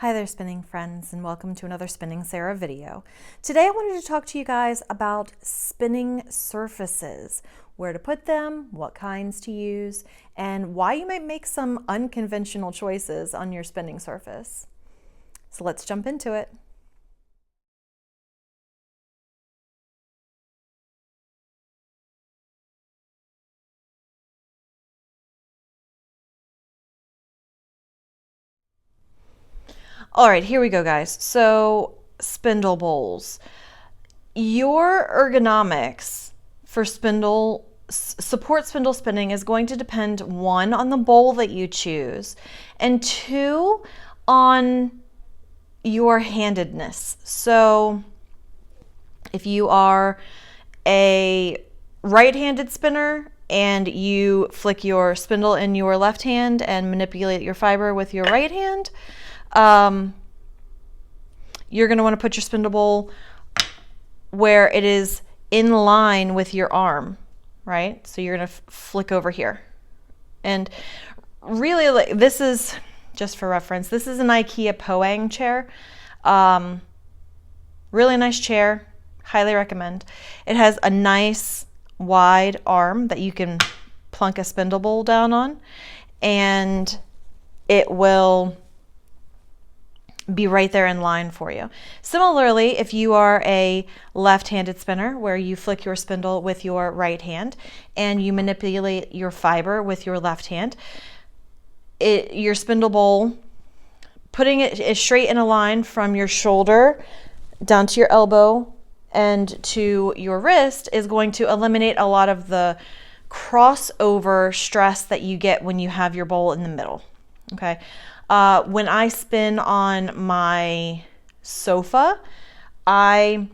Hi there, spinning friends, and welcome to another Spinning Sara video. Today I wanted to talk to you guys about spinning surfaces, where to put them, what kinds to use, and why you might make some unconventional choices on your spinning surface. So let's jump into it. All right, here we go, guys. So spindle bowls. Your ergonomics for support spindle spinning is going to depend, one, on the bowl that you choose, and two, on your handedness. So if you are a right-handed spinner and you flick your spindle in your left hand and manipulate your fiber with your right hand, you're going to want to put your spindle bowl where it is in line with your arm, right? So you're going to flick over here. And really, like, this is, just for reference, this is an IKEA Poang chair. Really nice chair. Highly recommend. It has a nice wide arm that you can plunk a spindle bowl down on, and it will be right there in line for you. Similarly, if you are a left-handed spinner where you flick your spindle with your right hand and you manipulate your fiber with your left hand, your spindle bowl, putting it straight in a line from your shoulder down to your elbow and to your wrist is going to eliminate a lot of the crossover stress that you get when you have your bowl in the middle. Okay. When I spin on my sofa, I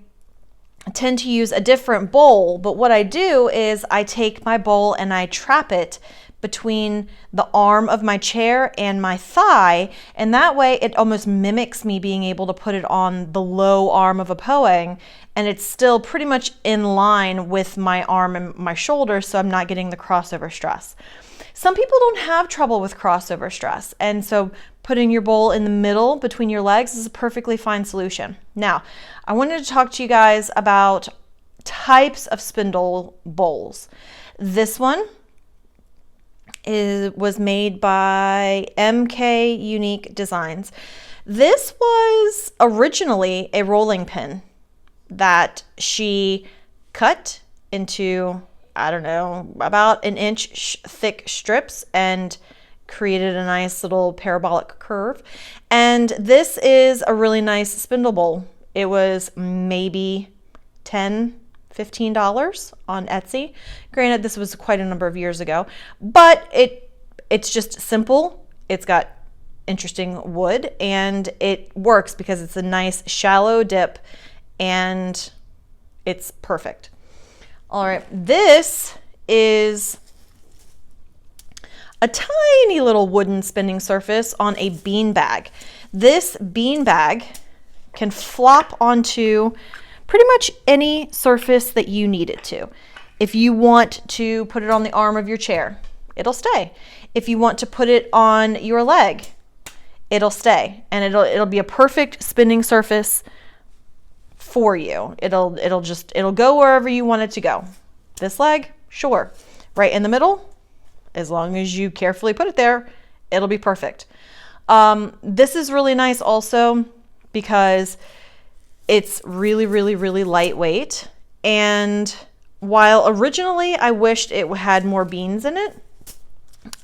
tend to use a different bowl, but what I do is I take my bowl and I trap it between the arm of my chair and my thigh, and that way it almost mimics me being able to put it on the low arm of a Poang, and it's still pretty much in line with my arm and my shoulder, so I'm not getting the crossover stress. Some people don't have trouble with crossover stress, and so putting your bowl in the middle between your legs is a perfectly fine solution. Now, I wanted to talk to you guys about types of spindle bowls. This one was made by MK Unique Designs. This was originally a rolling pin that she cut into, I don't know, about an inch thick strips and created a nice little parabolic curve. And this is a really nice spindle bowl. It was maybe $15 on Etsy. Granted, this was quite a number of years ago, but it's just simple. It's got interesting wood and it works because it's a nice shallow dip and it's perfect. All right, this is a tiny little wooden spinning surface on a bean bag. This bean bag can flop onto pretty much any surface that you need it to. If you want to put it on the arm of your chair, it'll stay. If you want to put it on your leg, it'll stay, and it'll be a perfect spinning surface for you. It'll go wherever you want it to go. This leg, sure. Right in the middle, as long as you carefully put it there, it'll be perfect. This is really nice also because it's really, really, really lightweight. And while originally I wished it had more beans in it,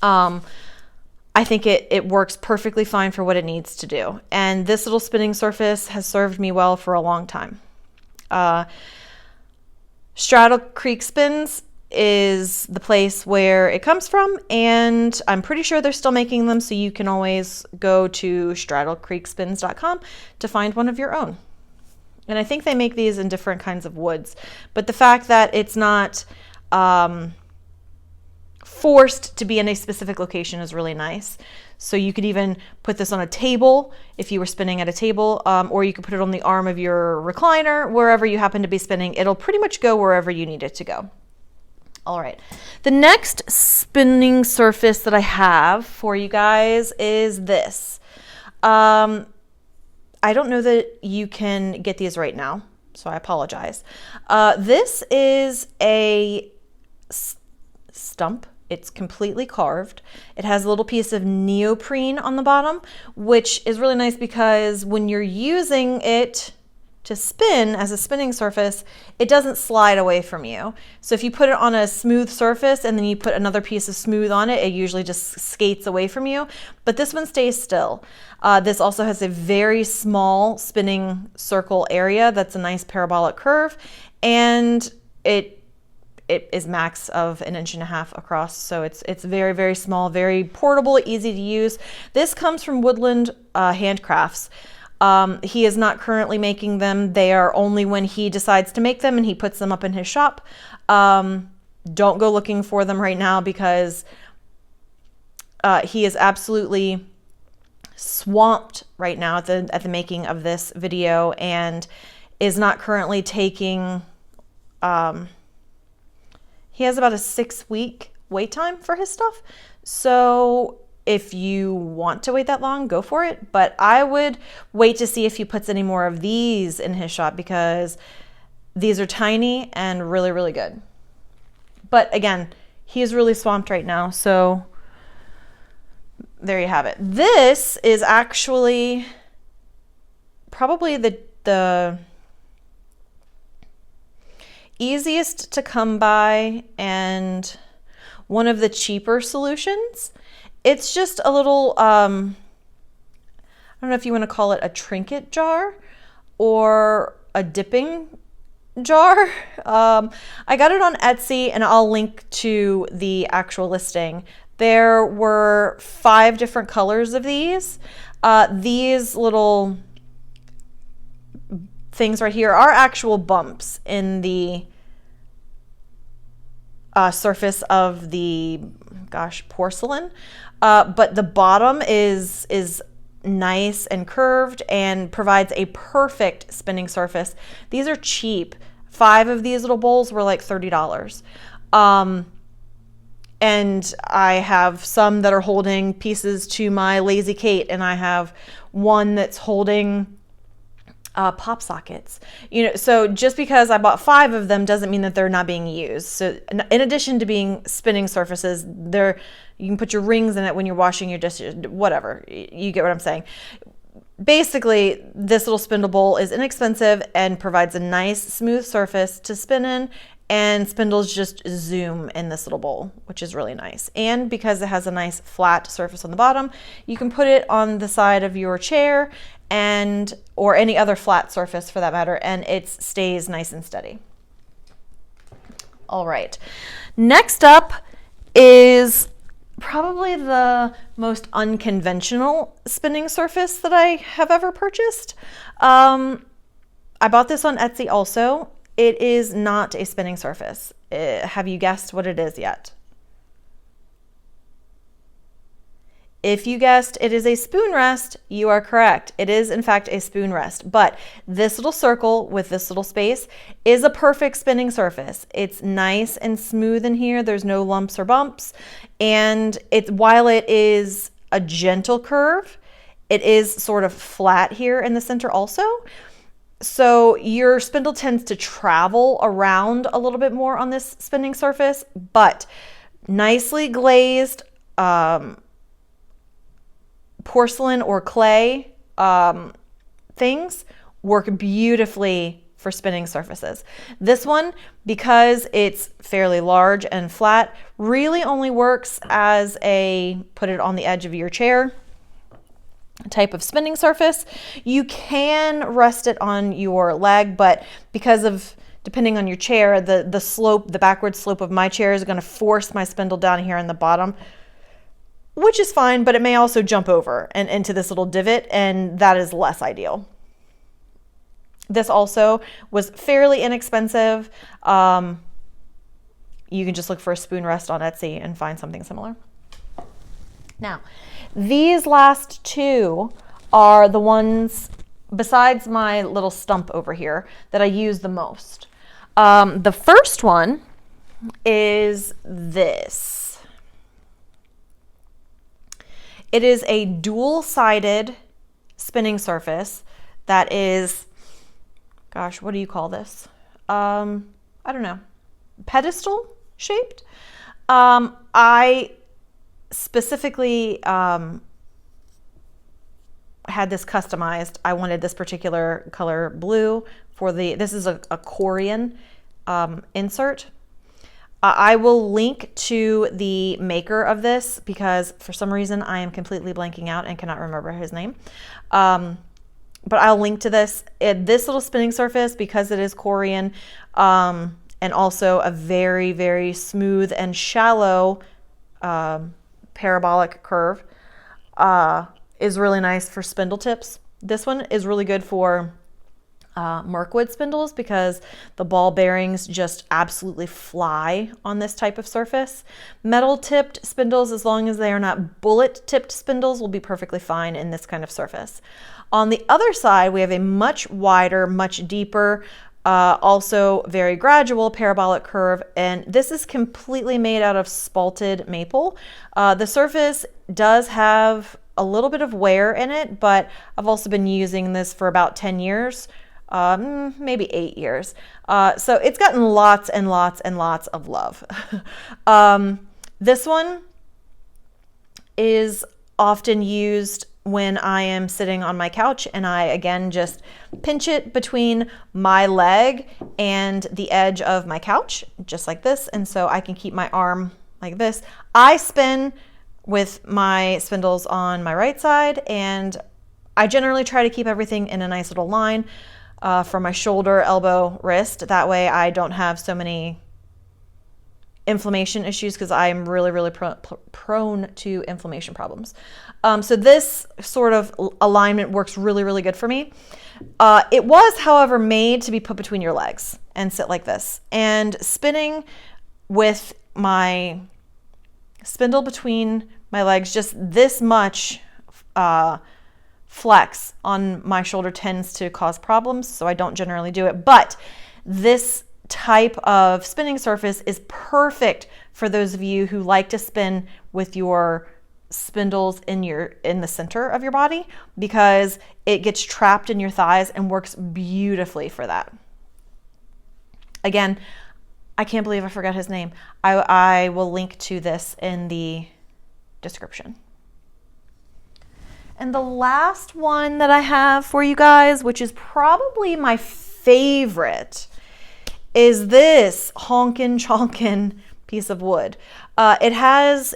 I think it works perfectly fine for what it needs to do. And this little spinning surface has served me well for a long time. Straddle Creek Spins is the place where it comes from, and I'm pretty sure they're still making them, so you can always go to straddlecreekspins.com to find one of your own. And I think they make these in different kinds of woods, but the fact that it's not forced to be in a specific location is really nice. So you could even put this on a table if you were spinning at a table, or you could put it on the arm of your recliner, wherever you happen to be spinning. It'll pretty much go wherever you need it to go. All right, the next spinning surface that I have for you guys is this. I don't know that you can get these right now, so I apologize. This is a stump. It's completely carved. It has a little piece of neoprene on the bottom, which is really nice because when you're using it to spin as a spinning surface, it doesn't slide away from you. So if you put it on a smooth surface and then you put another piece of smooth on it, it usually just skates away from you. But this one stays still. This also has a very small spinning circle area that's a nice parabolic curve, and it is max of 1.5 inches across. So it's very, very small, very portable, easy to use. This comes from Woodland Handcrafts. He is not currently making them. They are only when he decides to make them and he puts them up in his shop. Don't go looking for them right now because he is absolutely swamped right now at the making of this video and is not currently taking, he has about a 6-week wait time for his stuff. So if you want to wait that long, go for it. But I would wait to see if he puts any more of these in his shop because these are tiny and really, really good. But again, he's really swamped right now. So there you have it. This is actually probably the easiest to come by and one of the cheaper solutions. It's just a little, I don't know if you want to call it a trinket jar or a dipping jar. I got it on Etsy and I'll link to the actual listing. There were 5 different colors of these. These little things right here are actual bumps in the surface of the, porcelain. But the bottom is nice and curved and provides a perfect spinning surface. These are cheap. 5 of these little bowls were like $30. And I have some that are holding pieces to my Lazy Kate, and I have one that's holding pop sockets. So just because I bought 5 of them doesn't mean that they're not being used. So in addition to being spinning surfaces, you can put your rings in it when you're washing your dishes, whatever. You get what I'm saying. Basically, this little spindle bowl is inexpensive and provides a nice smooth surface to spin in, and spindles just zoom in this little bowl, which is really nice. And because it has a nice flat surface on the bottom, you can put it on the side of your chair or any other flat surface for that matter, and it stays nice and steady. All right, next up is probably the most unconventional spinning surface that I have ever purchased. I bought this on Etsy also. It is not a spinning surface. Have you guessed what it is yet? If you guessed it is a spoon rest, you are correct. It is in fact a spoon rest, but this little circle with this little space is a perfect spinning surface. It's nice and smooth in here. There's no lumps or bumps. And while it is a gentle curve, it is sort of flat here in the center also. So your spindle tends to travel around a little bit more on this spinning surface, but nicely glazed, porcelain or clay things work beautifully for spinning surfaces. This one, because it's fairly large and flat, really only works as a put it on the edge of your chair type of spinning surface. You can rest it on your leg, but because of depending on your chair, the slope, the backward slope of my chair is going to force my spindle down here in the bottom, which is fine, but it may also jump over and into this little divot, and that is less ideal. This also was fairly inexpensive. You can just look for a spoon rest on Etsy and find something similar. Now, these last 2 are the ones, besides my little stump over here, that I use the most. The first one is this. It is a dual-sided spinning surface that is, gosh, what do you call this? I don't know, pedestal shaped. I specifically had this customized. I wanted this particular color blue for this is a Korean insert. I will link to the maker of this because for some reason I am completely blanking out and cannot remember his name. But I'll link to this. This little spinning surface, because it is Korean, and also a very, very smooth and shallow parabolic curve, is really nice for spindle tips. This one is really good for Mirkwood spindles because the ball bearings just absolutely fly on this type of surface. Metal tipped spindles, as long as they are not bullet tipped spindles, will be perfectly fine in this kind of surface. On the other side, we have a much wider, much deeper, also very gradual parabolic curve, and this is completely made out of spalted maple. The surface does have a little bit of wear in it, but I've also been using this for about 10 years, maybe 8 years. So it's gotten lots and lots and lots of love. This one is often used when I am sitting on my couch and I, again, just pinch it between my leg and the edge of my couch, just like this. And so I can keep my arm like this. I spin with my spindles on my right side, and I generally try to keep everything in a nice little line from my shoulder, elbow, wrist. That way I don't have so many inflammation issues because I'm really, really prone to inflammation problems. So this sort of alignment works really, really good for me. It was, however, made to be put between your legs and sit like this. And spinning with my spindle between my legs, just this much flex on my shoulder tends to cause problems, so I don't generally do it. But this type of spinning surface is perfect for those of you who like to spin with your spindles in the center of your body, because it gets trapped in your thighs and works beautifully for that. Again, I can't believe I forgot his name. I will link to this in the description. And the last one that I have for you guys, which is probably my favorite, is this honkin' chonkin' piece of wood. It has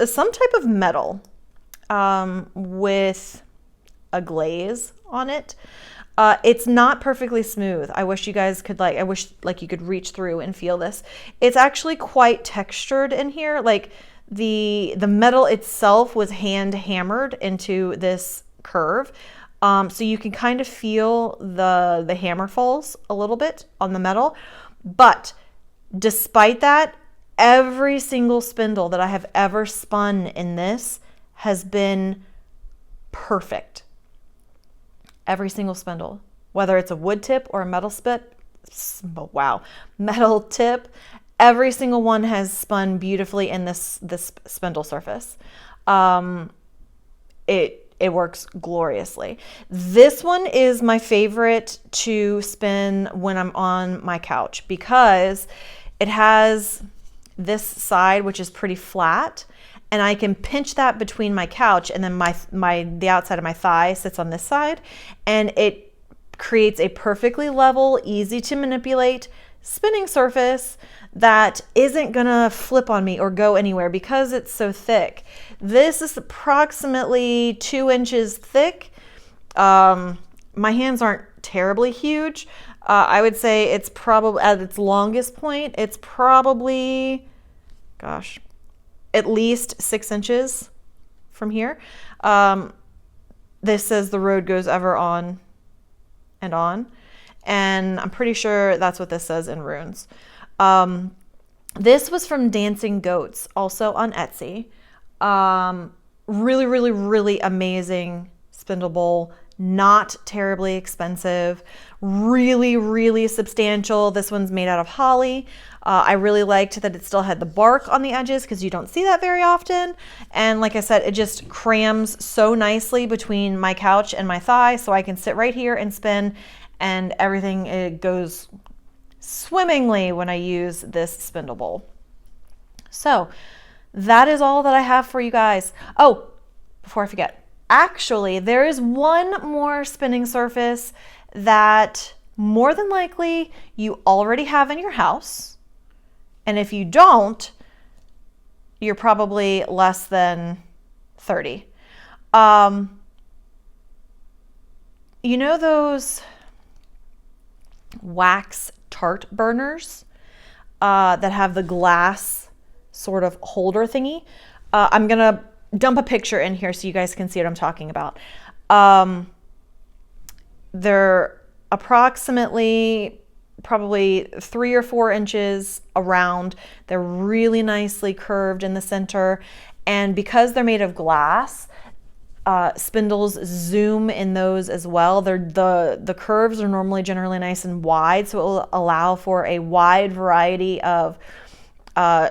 some type of metal with a glaze on it. It's not perfectly smooth. I wish you guys could I wish you could reach through and feel this. It's actually quite textured in here. Like the metal itself was hand hammered into this curve. So you can kind of feel the hammer falls a little bit on the metal. But despite that, every single spindle that I have ever spun in this has been perfect. Every single spindle, whether it's a wood tip or a metal metal tip, every single one has spun beautifully in this spindle surface. It works gloriously. This one is my favorite to spin when I'm on my couch because it has this side, which is pretty flat, and I can pinch that between my couch, and then the outside of my thigh sits on this side, and it creates a perfectly level, easy to manipulate spinning surface that isn't gonna flip on me or go anywhere because it's so thick. This is approximately 2 inches thick. My hands aren't terribly huge. I would say it's probably, at its longest point, it's probably, gosh, at least 6 inches from here. This says the road goes ever on and on. And I'm pretty sure that's what this says in runes. This was from Dancing Goats, also on Etsy. Really, really, really amazing spindle bowl. not terribly expensive, really, really substantial. This one's made out of holly. I really liked that it still had the bark on the edges because you don't see that very often. And like I said, it just crams so nicely between my couch and my thigh, so I can sit right here and spin, and everything, it goes swimmingly when I use this spindle bowl. So that is all that I have for you guys. Oh, before I forget, actually, there is one more spinning surface that more than likely you already have in your house. And if you don't, you're probably less than 30. You know those wax tart burners that have the glass sort of holder thingy? I'm gonna dump a picture in here so you guys can see what I'm talking about. They're approximately probably 3 or 4 inches around. They're really nicely curved in the center, and because they're made of glass, spindles zoom in those as well. The curves are normally generally nice and wide, so it will allow for a wide variety of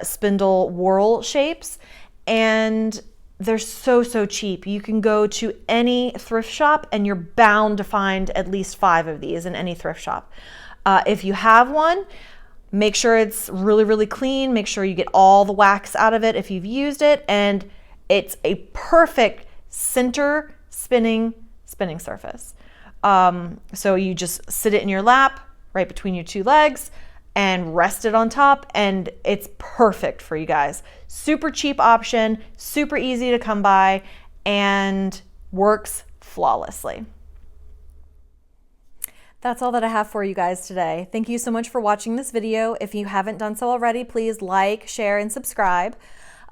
spindle whorl shapes, and they're so cheap. You can go to any thrift shop and you're bound to find at least 5 of these in any thrift shop. If you have one, make sure it's really clean. Make sure you get all the wax out of it if you've used it, and it's a perfect center spinning surface. So you just sit it in your lap right between your 2 legs and rest it on top, and it's perfect for you guys. Super cheap option, super easy to come by, and works flawlessly. That's all that I have for you guys today. Thank you so much for watching this video. If you haven't done so already, please like, share, and subscribe.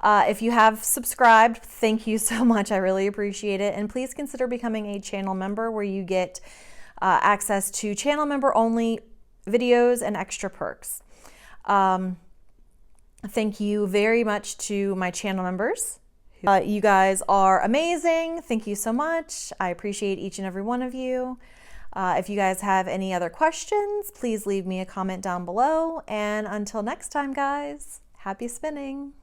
If you have subscribed, thank you so much. I really appreciate it. And please consider becoming a channel member, where you get access to channel member only videos and extra perks. Thank you very much to my channel members. You guys are amazing. Thank you so much. I appreciate each and every one of you. If you guys have any other questions, please leave me a comment down below. And until next time, guys, happy spinning.